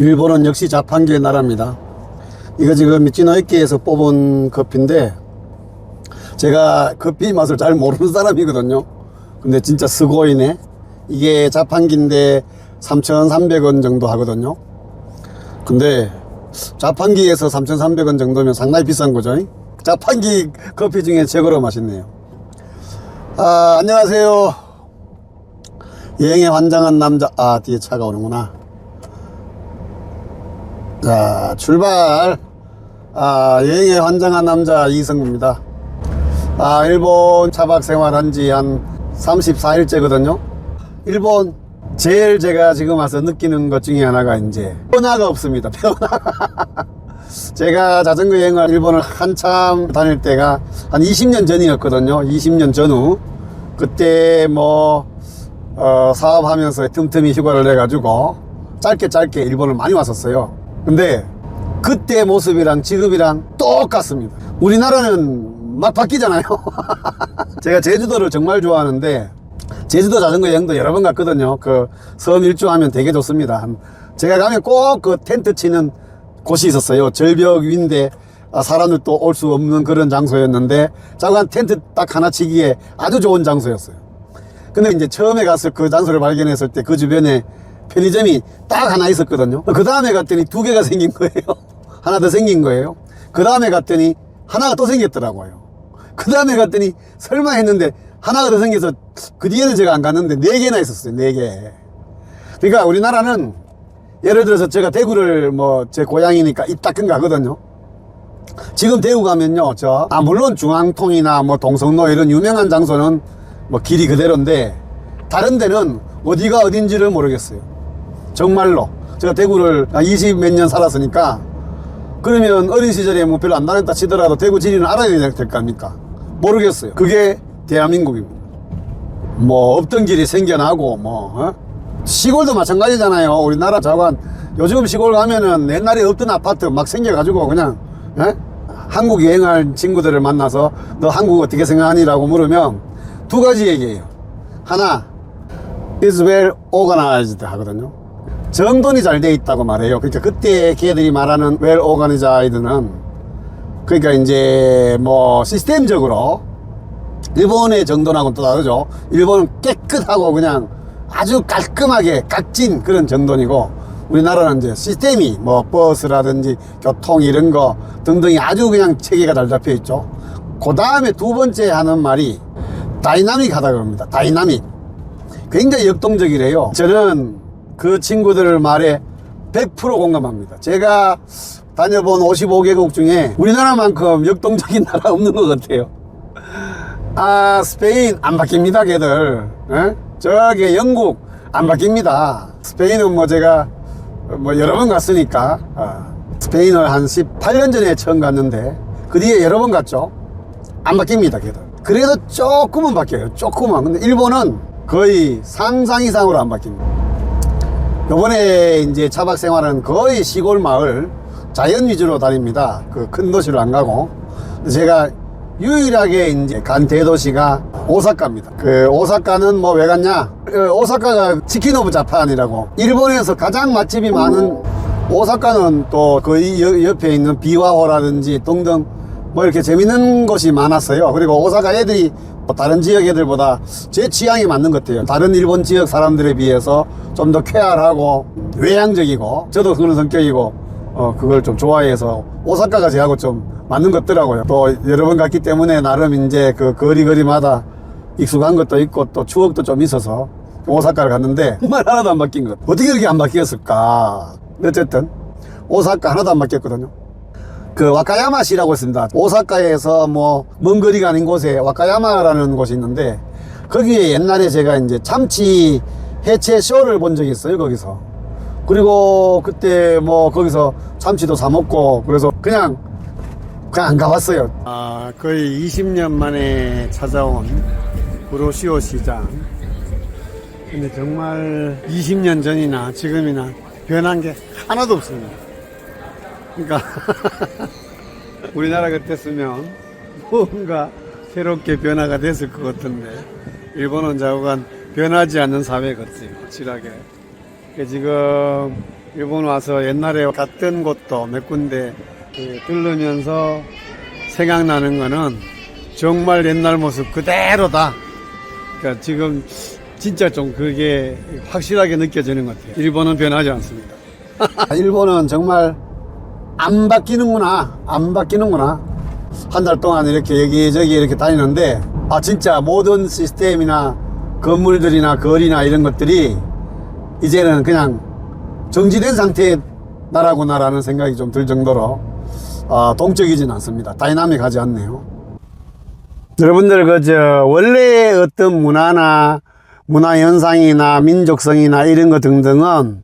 일본은 역시 자판기의 나라입니다. 이거 지금 미치노에키에서 뽑은 커피인데 제가 커피 맛을 잘 모르는 사람이거든요. 근데 진짜 스고이네. 이게 자판기인데 3,300원 정도 하거든요. 근데 자판기에서 3,300원 정도면 상당히 비싼 거죠. 자판기 커피 중에 최고로 맛있네요. 안녕하세요. 여행에 환장한 남자. 뒤에 차가 오는구나. 자, 출발. 여행에 환장한 남자 이성구입니다. 일본 차박 생활한 지 한 34일째거든요. 일본 제일 제가 지금 와서 느끼는 것 중에 하나가 이제 변화가 없습니다. 변화가. 제가 자전거 여행을 일본을 한참 다닐 때가 한 20년 전이었거든요. 20년 전후. 그때 사업하면서 틈틈이 휴가를 내가지고 짧게 일본을 많이 왔었어요. 근데 그때 모습이랑 지금이랑 똑같습니다. 우리나라는 막 바뀌잖아요. 제가 제주도를 정말 좋아하는데 제주도 자전거 여행도 여러 번 갔거든요. 그 섬 일주하면 되게 좋습니다. 제가 가면 꼭 그 텐트 치는 곳이 있었어요. 절벽 위인데 사람들도 올 수 없는 그런 장소였는데 잠깐 텐트 딱 하나 치기에 아주 좋은 장소였어요. 근데 이제 처음에 가서 그 장소를 발견했을 때 그 주변에 편의점이 딱 하나 있었거든요. 그 다음에 갔더니 두 개가 생긴 거예요. 하나 더 생긴 거예요. 그 다음에 갔더니 하나가 또 생겼더라고요. 그 다음에 갔더니 설마 했는데 하나가 더 생겨서 그 뒤에는 제가 안 갔는데 4개나 있었어요. 4개. 그러니까 우리나라는 예를 들어서 제가 대구를 제 고향이니까 이따금 가거든요. 지금 대구 가면요, 물론 중앙통이나 동성로 이런 유명한 장소는 길이 그대로인데 다른 데는 어디가 어딘지를 모르겠어요. 정말로. 제가 대구를 20 몇 년 살았으니까 그러면 어린 시절에 별로 안 다녔다 치더라도 대구 지리는 알아야 될 거 아닙니까? 모르겠어요. 그게 대한민국입니다. 없던 길이 생겨나고 시골도 마찬가지잖아요. 우리나라 자관 요즘 시골 가면은 옛날에 없던 아파트 막 생겨가지고 그냥 한국 여행할 친구들을 만나서 너 한국 어떻게 생각하니라고 물으면 두 가지 얘기예요. 하나, is well organized 하거든요. 정돈이 잘 돼 있다고 말해요. 그러니까 그때 걔들이 말하는 well organized는 그러니까 이제 시스템적으로 일본의 정돈하고는 또 다르죠. 일본은 깨끗하고 그냥 아주 깔끔하게 각진 그런 정돈이고 우리나라는 이제 시스템이 버스라든지 교통 이런 거 등등이 아주 그냥 체계가 잘 잡혀 있죠. 그 다음에 두 번째 하는 말이 다이나믹 하다 그럽니다. 다이나믹. 굉장히 역동적이래요. 저는 그 친구들 말에 100% 공감합니다. 제가 다녀본 55개국 중에 우리나라만큼 역동적인 나라 없는 것 같아요. 스페인 안 바뀝니다, 걔들. 저기 영국 안 바뀝니다. 스페인은 제가 여러 번 갔으니까 스페인을 한 18년 전에 처음 갔는데 그 뒤에 여러 번 갔죠. 안 바뀝니다, 걔들. 그래도 조금은 바뀌어요. 조금은. 근데 일본은 거의 상상 이상으로 안 바뀝니다. 요번에 이제 차박 생활은 거의 시골 마을 자연 위주로 다닙니다. 그 큰 도시로 안 가고. 제가 유일하게 이제 간 대도시가 오사카입니다. 그 오사카는 왜 갔냐? 오사카가 치킨 오브 자판이라고. 일본에서 가장 맛집이 많은 오사카는 또 거의 옆에 있는 비와호라든지 등등 이렇게 재밌는 곳이 많았어요. 그리고 오사카 애들이 다른 지역 애들보다 제 취향에 맞는 것 같아요. 다른 일본 지역 사람들에 비해서 좀 더 쾌활하고 외향적이고 저도 그런 성격이고 그걸 좀 좋아해서 오사카가 저하고 좀 맞는 것 같더라고요. 또 여러 번 갔기 때문에 나름 이제 그 거리마다 익숙한 것도 있고 또 추억도 좀 있어서 오사카를 갔는데 정말 하나도 안 바뀐 것. 어떻게 그렇게 안 바뀌었을까? 어쨌든 오사카 하나도 안 바뀌었거든요. 그 와카야마시라고 있습니다. 오사카에서 먼 거리가 아닌 곳에 와카야마라는 곳이 있는데 거기에 옛날에 제가 이제 참치 해체 쇼를 본 적이 있어요. 거기서. 그리고 그때 거기서 참치도 사 먹고 그래서 그냥 안 가봤어요. 거의 20년 만에 찾아온 구로시오 시장. 근데 정말 20년 전이나 지금이나 변한 게 하나도 없습니다. 그러니까 우리나라 같았으면 뭔가 새롭게 변화가 됐을 것 같은데 일본은 자꾸간 변하지 않는 사회 같아요. 확실하게. 지금 일본 와서 옛날에 갔던 곳도 몇 군데 들르면서 생각나는 거는 정말 옛날 모습 그대로다. 그러니까 지금 진짜 좀 그게 확실하게 느껴지는 것 같아요. 일본은 변하지 않습니다. 일본은 정말 안 바뀌는구나. 안 바뀌는구나. 한 달 동안 이렇게 여기저기 이렇게 다니는데, 아, 진짜 모든 시스템이나 건물들이나 거리나 이런 것들이 이제는 그냥 정지된 상태의 나라구나라는 생각이 좀 들 정도로 동적이진 않습니다. 다이나믹하지 않네요. 여러분들 원래 어떤 문화나 문화 현상이나 민족성이나 이런 것 등등은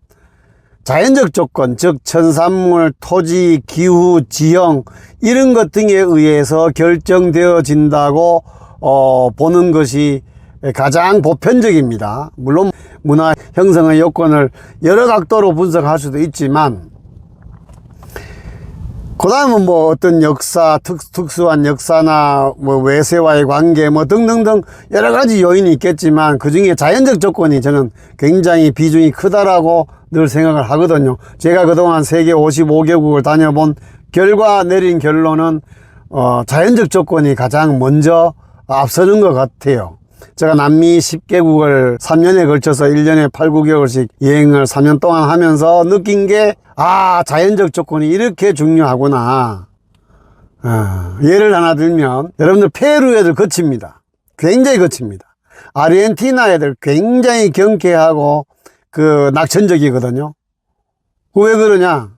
자연적 조건, 즉 천산물, 토지, 기후, 지형 이런 것 등에 의해서 결정되어진다고 보는 것이 가장 보편적입니다. 물론 문화 형성의 요건을 여러 각도로 분석할 수도 있지만, 그 다음은 뭐 어떤 역사, 특수한 역사나 뭐 외세와의 관계 뭐 등등등 여러 가지 요인이 있겠지만, 그 중에 자연적 조건이 저는 굉장히 비중이 크다라고 늘 생각을 하거든요. 제가 그동안 세계 55개국을 다녀본 결과 내린 결론은 자연적 조건이 가장 먼저 앞서는 것 같아요. 제가 남미 10개국을 3년에 걸쳐서 1년에 8, 9개월씩 여행을 3년 동안 하면서 느낀 게, 자연적 조건이 이렇게 중요하구나. 예를 하나 들면, 여러분들 페루 애들 거칩니다. 굉장히 거칩니다. 아르헨티나 애들 굉장히 경쾌하고 낙천적이거든요. 왜 그러냐?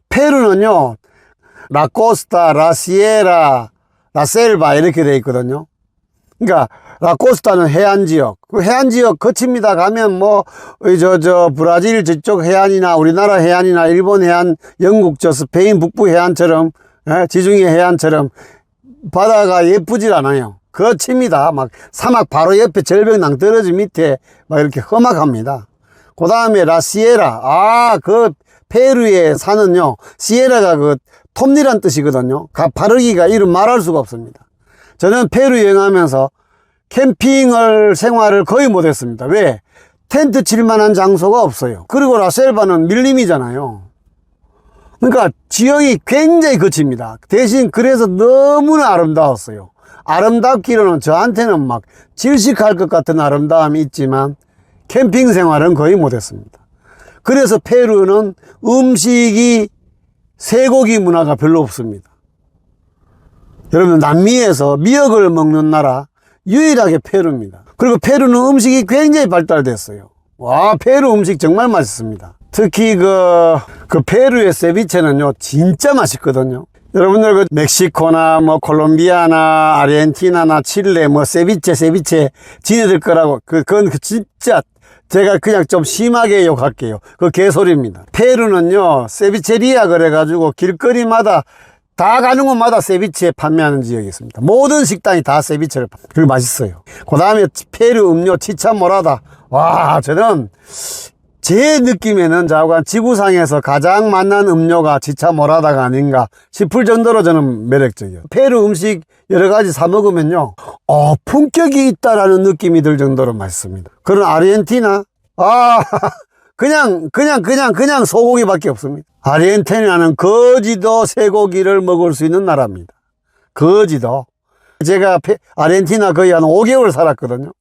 페루는요, 라코스타, 라시에라, 라셀바 이렇게 되어 있거든요. 그러니까 라코스타는 해안지역, 그 해안지역 거칩니다. 가면 브라질 저쪽 해안이나 우리나라 해안이나 일본 해안, 영국 스페인 북부 해안처럼, 지중해 해안처럼 바다가 예쁘질 않아요. 거칩니다. 막 사막 바로 옆에 절벽 낭떠러지 밑에 막 이렇게 험악합니다. 그 다음에 라시에라, 페루의 산은요, 시에라가 톱니란 뜻이거든요. 바르기가 이름 말할 수가 없습니다. 저는 페루 여행하면서 캠핑을 생활을 거의 못했습니다. 왜? 텐트 칠 만한 장소가 없어요. 그리고 라셀바는 밀림이잖아요. 그러니까 지형이 굉장히 거칩니다. 대신 그래서 너무나 아름다웠어요. 아름답기로는 저한테는 막 질식할 것 같은 아름다움이 있지만 캠핑 생활은 거의 못했습니다. 그래서 페루는 음식이 쇠고기 문화가 별로 없습니다. 여러분, 남미에서 미역을 먹는 나라 유일하게 페루입니다. 그리고 페루는 음식이 굉장히 발달됐어요. 와, 페루 음식 정말 맛있습니다. 특히 페루의 세비체는요, 진짜 맛있거든요. 여러분들 멕시코나 콜롬비아나 아르헨티나나 칠레 세비체 지네들 거라고 그건 진짜 제가 그냥 좀 심하게 욕할게요. 개소리입니다. 페루는요, 세비체리아 그래가지고 길거리마다 다 가는 곳마다 세비체 판매하는 지역이 있습니다. 모든 식당이 다 세비체를 그리고 맛있어요. 그 다음에 페루 음료 치차모라다. 와, 저는 제 느낌에는 지구상에서 가장 맛난 음료가 치차모라다가 아닌가 싶을 정도로 저는 매력적이에요. 페루 음식 여러 가지 사 먹으면요, 품격이 있다라는 느낌이 들 정도로 맛있습니다. 그런 아르헨티나, 그냥 소고기밖에 없습니다. 아르헨티나는 거지도 쇠고기를 먹을 수 있는 나라입니다. 거지도. 제가 아르헨티나 거의 한 5개월 살았거든요.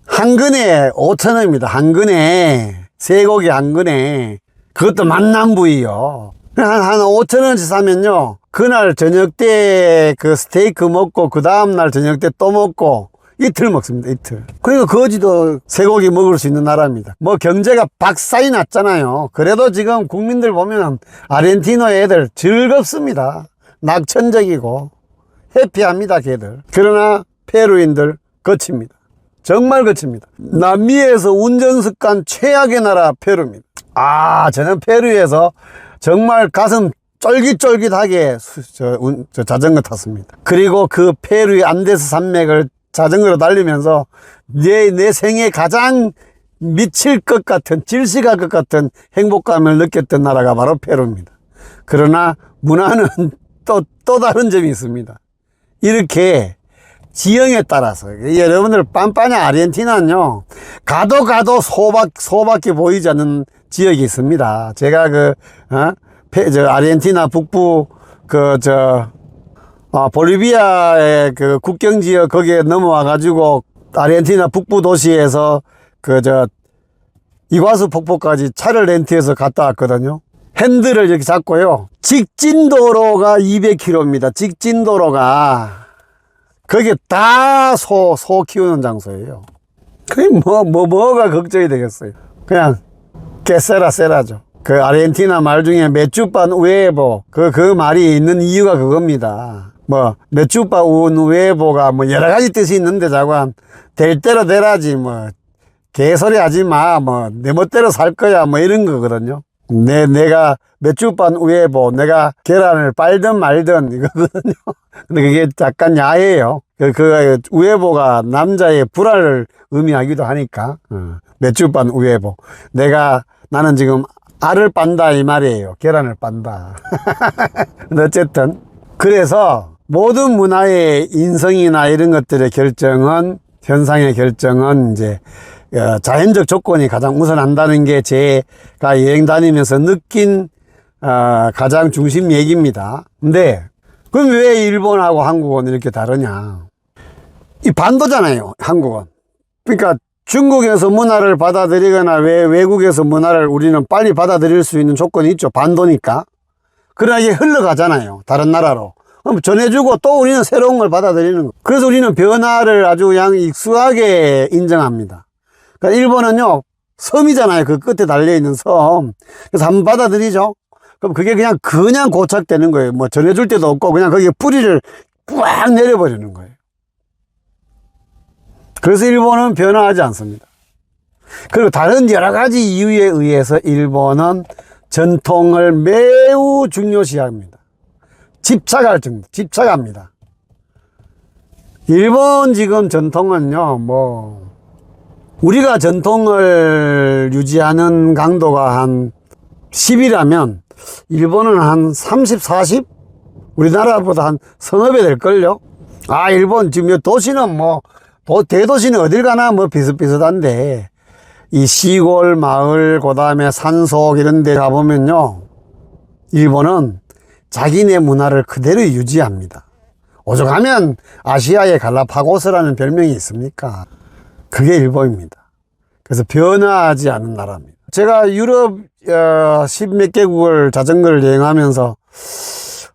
한 근에 5,000원입니다. 한 근에. 쇠고기 한 근에. 그것도 맛난 부위요. 한 5,000원씩 사면요, 그날 저녁 때 스테이크 먹고 그 다음날 저녁 때 또 먹고 이틀 먹습니다. 이틀. 그러니까 거지도 쇠고기 먹을 수 있는 나라입니다. 경제가 박살이 났잖아요. 그래도 지금 국민들 보면 아르헨티나 애들 즐겁습니다. 낙천적이고 해피합니다, 걔들. 그러나 페루인들 거칩니다. 정말 거칩니다. 남미에서 운전 습관 최악의 나라 페루입니다. 저는 페루에서 정말 가슴 쫄깃쫄깃하게 자전거 탔습니다. 그리고 페루의 안데스 산맥을 자전거로 달리면서 내 생에 가장 미칠 것 같은, 질식할 것 같은 행복감을 느꼈던 나라가 바로 페루입니다. 그러나 문화는 또 다른 점이 있습니다. 이렇게 지형에 따라서, 여러분들 빤빤히 아르헨티나는요, 가도 소밖에 보이지 않는 지역이 있습니다. 제가 아르헨티나 북부, 볼리비아의 그 국경 지역 거기에 넘어와가지고 아르헨티나 북부 도시에서 이과수 폭포까지 차를 렌트해서 갔다 왔거든요. 핸들을 이렇게 잡고요. 직진도로가 200km입니다. 직진도로가. 그게 다 소 키우는 장소예요. 그게 뭐가 걱정이 되겠어요. 그냥, 세라죠. 그 아르헨티나 말 중에 메추판 우에보, 그 말이 있는 이유가 그겁니다. 메추파 우에보가 여러 가지 뜻이 있는데 자꾸 될 대로 되라지, 개소리 하지 마, 내 멋대로 살 거야, 이런 거거든요. 내가 메추판 우에보, 내가 계란을 빨든 말든 이거거든요. 근데 그게 약간 야해요. 그 우에보가 남자의 불화를 의미하기도 하니까, 메추판 우에보. 나는 지금 알을 빤다 이 말이에요. 계란을 빤다. 근데 어쨌든 그래서 모든 문화의 인성이나 이런 것들의 결정은, 현상의 결정은 이제 자연적 조건이 가장 우선한다는 게 제가 여행 다니면서 느낀 가장 중심 얘기입니다. 근데 그럼 왜 일본하고 한국은 이렇게 다르냐? 이 반도잖아요, 한국은. 그러니까 중국에서 문화를 받아들이거나 외국에서 문화를 우리는 빨리 받아들일 수 있는 조건이 있죠. 반도니까. 그러나 이게 흘러가잖아요, 다른 나라로. 그럼 전해주고 또 우리는 새로운 걸 받아들이는 거. 그래서 우리는 변화를 아주 그냥 익숙하게 인정합니다. 그러니까 일본은요, 섬이잖아요. 그 끝에 달려있는 섬. 그래서 한번 받아들이죠. 그럼 그게 그냥 고착되는 거예요. 전해줄 때도 없고 그냥 거기에 뿌리를 꽉 내려버리는 거예요. 그래서 일본은 변화하지 않습니다. 그리고 다른 여러 가지 이유에 의해서 일본은 전통을 매우 중요시합니다. 집착합니다. 일본 지금 전통은요, 우리가 전통을 유지하는 강도가 한 10이라면, 일본은 한 30, 40? 우리나라보다 한 서너 배 될걸요? 일본 지금 도시는 대도시는 어딜 가나 비슷비슷한데, 이 시골, 마을, 그 다음에 산속 이런 데 가보면요, 일본은 자기네 문화를 그대로 유지합니다. 오죽하면 아시아의 갈라파고스라는 별명이 있습니까? 그게 일본입니다. 그래서 변화하지 않은 나라입니다. 제가 유럽 10몇 개국을 자전거를 여행하면서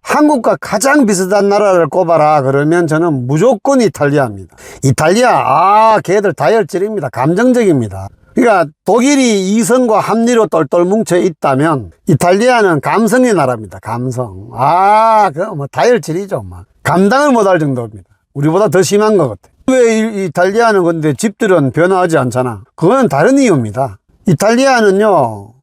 한국과 가장 비슷한 나라를 꼽아라 그러면 저는 무조건 이탈리아입니다. 이탈리아, 걔들 다혈질입니다. 감정적입니다. 그러니까 독일이 이성과 합리로 똘똘 뭉쳐 있다면 이탈리아는 감성의 나라입니다. 감성. 다혈질이죠. 감당을 못할 정도입니다. 우리보다 더 심한 것 같아요. 왜 이탈리아는 근데 집들은 변화하지 않잖아. 그건 다른 이유입니다. 이탈리아는요,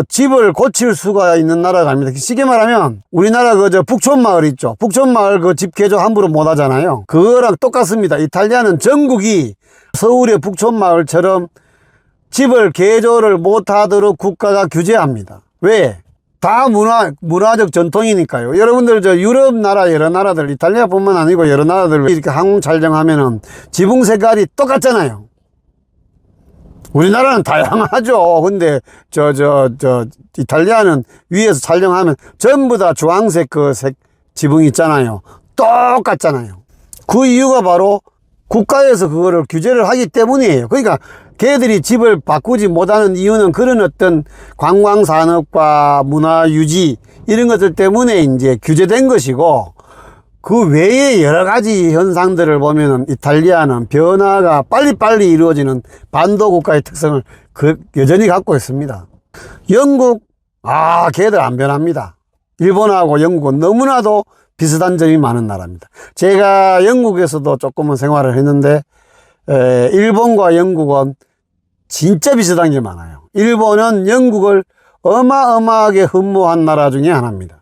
집을 고칠 수가 있는 나라가 아닙니다. 쉽게 말하면 우리나라 북촌마을 있죠. 북촌마을 집 개조 함부로 못 하잖아요. 그거랑 똑같습니다. 이탈리아는 전국이 서울의 북촌마을처럼 집을 개조를 못하도록 국가가 규제합니다. 왜? 다 문화적 전통이니까요. 여러분들 유럽 나라 여러 나라들, 이탈리아뿐만 아니고 여러 나라들 이렇게 항공 촬영하면은 지붕 색깔이 똑같잖아요. 우리나라는 다양하죠. 근데 이탈리아는 위에서 촬영하면 전부 다 주황색 색 지붕 있잖아요. 똑같잖아요. 그 이유가 바로 국가에서 그거를 규제를 하기 때문이에요. 그러니까 걔들이 집을 바꾸지 못하는 이유는 그런 어떤 관광산업과 문화유지 이런 것들 때문에 이제 규제된 것이고, 그 외에 여러 가지 현상들을 보면은 이탈리아는 변화가 빨리빨리 이루어지는 반도 국가의 특성을 여전히 갖고 있습니다. 영국, 걔들 안 변합니다. 일본하고 영국은 너무나도 비슷한 점이 많은 나라입니다. 제가 영국에서도 조금은 생활을 했는데, 일본과 영국은 진짜 비슷한 게 많아요. 일본은 영국을 어마어마하게 흠모한 나라 중에 하나입니다.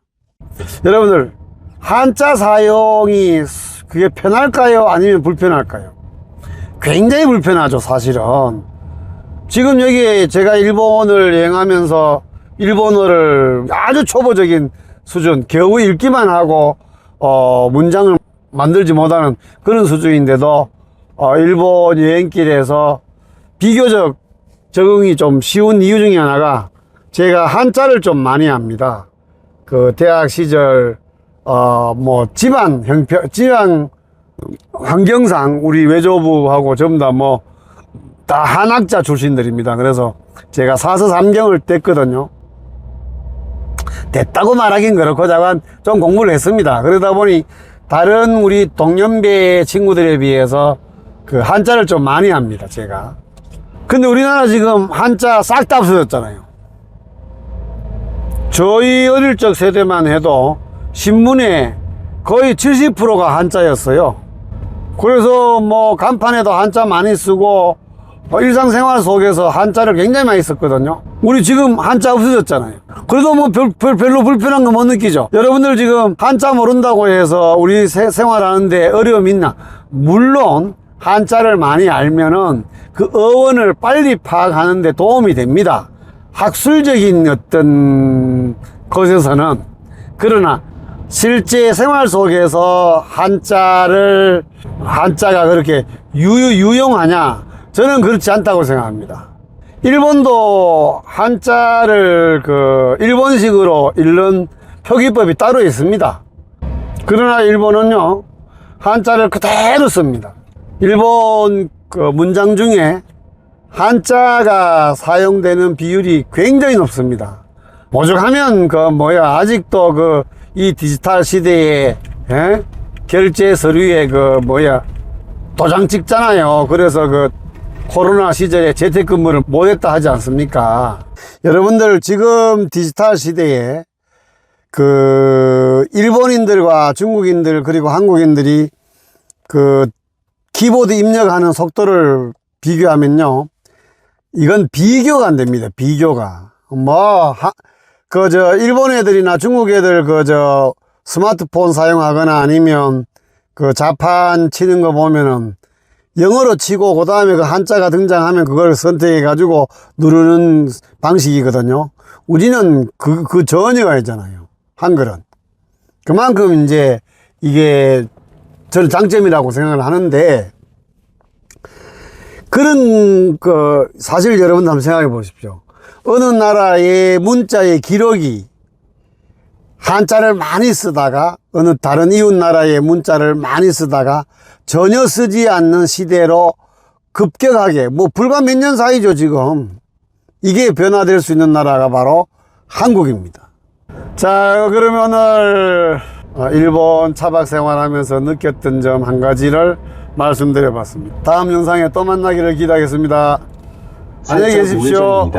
여러분들, 한자 사용이 그게 편할까요? 아니면 불편할까요? 굉장히 불편하죠, 사실은. 지금 여기 제가 일본을 여행하면서 일본어를 아주 초보적인 수준, 겨우 읽기만 하고 문장을 만들지 못하는 그런 수준인데도 일본 여행길에서 비교적 적응이 좀 쉬운 이유 중에 하나가 제가 한자를 좀 많이 합니다. 그 대학 시절 뭐 집안 환경상 우리 외조부하고 전부 다 뭐 다 한학자 출신들입니다. 그래서 제가 사서삼경을 뗐거든요. 됐다고 말하긴 그렇고 자관 좀 공부를 했습니다. 그러다 보니 다른 우리 동년배 친구들에 비해서 그 한자를 좀 많이 합니다, 제가. 근데 우리나라 지금 한자 싹 다 없어졌잖아요. 저희 어릴 적 세대만 해도 신문에 거의 70%가 한자였어요. 그래서 뭐 간판에도 한자 많이 쓰고 일상생활 속에서 한자를 굉장히 많이 썼거든요. 우리 지금 한자 없어졌잖아요. 그래도 뭐 별로 불편한 거 못 느끼죠. 여러분들 지금 한자 모른다고 해서 우리 생활하는데 어려움 있나? 물론 한자를 많이 알면은 그 어원을 빨리 파악하는 데 도움이 됩니다. 학술적인 어떤 것에서는. 그러나 실제 생활 속에서 한자가 그렇게 유용하냐? 저는 그렇지 않다고 생각합니다. 일본도 한자를 그 일본식으로 읽는 표기법이 따로 있습니다. 그러나 일본은요, 한자를 그대로 씁니다. 일본 그 문장 중에 한자가 사용되는 비율이 굉장히 높습니다. 오죽하면 아직도 이 디지털 시대에 결제 서류에 도장 찍잖아요. 그래서 코로나 시절에 재택근무를 못했다 하지 않습니까? 여러분들 지금 디지털 시대에 일본인들과 중국인들 그리고 한국인들이 키보드 입력하는 속도를 비교하면요, 이건 비교가 안 됩니다. 비교가. 일본 애들이나 중국 애들 스마트폰 사용하거나 아니면 자판 치는 거 보면은 영어로 치고 그 다음에 한자가 등장하면 그걸 선택해 가지고 누르는 방식이거든요. 우리는 그 전혀가 있잖아요. 한글은. 그만큼 이제 이게 저는 장점이라고 생각을 하는데, 사실 여러분들 한번 생각해 보십시오. 어느 나라의 문자의 기록이 한자를 많이 쓰다가 어느 다른 이웃 나라의 문자를 많이 쓰다가 전혀 쓰지 않는 시대로 급격하게, 불과 몇 년 사이죠, 지금. 이게 변화될 수 있는 나라가 바로 한국입니다. 자, 그러면 오늘 일본 차박 생활하면서 느꼈던 점 한 가지를 말씀드려 봤습니다. 다음 영상에 또 만나기를 기대하겠습니다. 안녕히 계십시오.